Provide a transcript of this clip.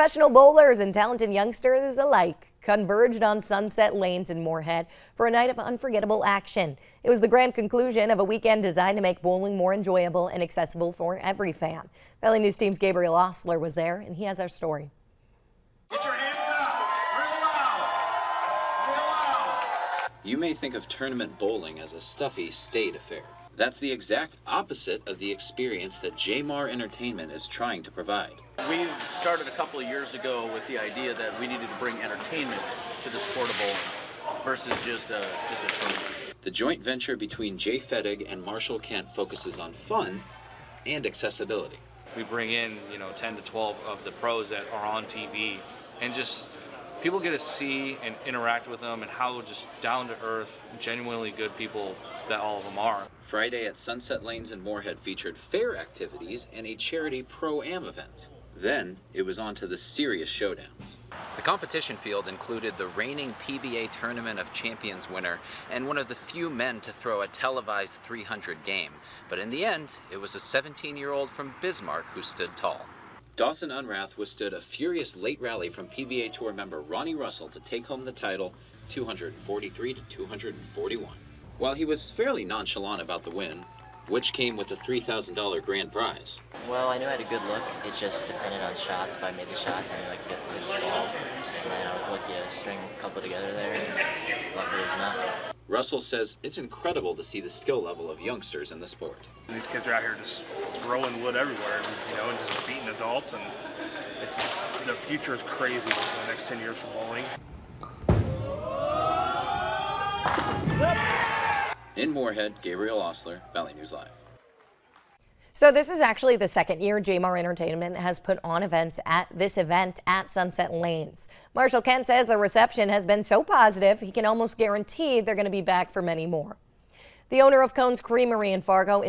Professional bowlers and talented youngsters alike converged on Sunset Lanes in Moorhead for a night of unforgettable action. It was the grand conclusion of a weekend designed to make bowling more enjoyable and accessible for every fan. Valley News Team's Gabriel Osler was there, and he has our story. Get your hands up! Real loud! Real loud! You may think of tournament bowling as a stuffy, staid affair. That's the exact opposite of the experience that Jamar Entertainment is trying to provide. We started a couple of years ago with the idea that we needed to bring entertainment to the sport of bowling versus just a tournament. The joint venture between Jay Fettig and Marshall Kent focuses on fun and accessibility. We bring in, 10 to 12 of the pros that are on TV, and just people get to see and interact with them and how just down to earth, genuinely good people that all of them are. Friday at Sunset Lanes in Moorhead featured fair activities and a charity pro-am event. Then it was on to the serious showdowns. The competition field included the reigning PBA Tournament of Champions winner and one of the few men to throw a televised 300 game. But in the end, it was a 17-year-old from Bismarck who stood tall. Dawson Unrath withstood a furious late rally from PBA Tour member Ronnie Russell to take home the title 243 to 241. While he was fairly nonchalant about the win, which came with a $3,000 grand prize. Well, I knew I had a good look. It just depended on shots. If I made the shots, I knew I could get the wins fall. And then I was lucky to string a couple together there, and luckily it was enough. Russell says it's incredible to see the skill level of youngsters in the sport. These kids are out here just throwing wood everywhere, and just beating adults, and it's the future is crazy for the next 10 years for bowling. In Moorhead, Gabriel Osler, Valley News Live. So this is actually the second year Jamar Entertainment has put on this event at Sunset Lanes. Marshall Kent says the reception has been so positive, he can almost guarantee they're going to be back for many more. The owner of Cone's Creamery in Fargo is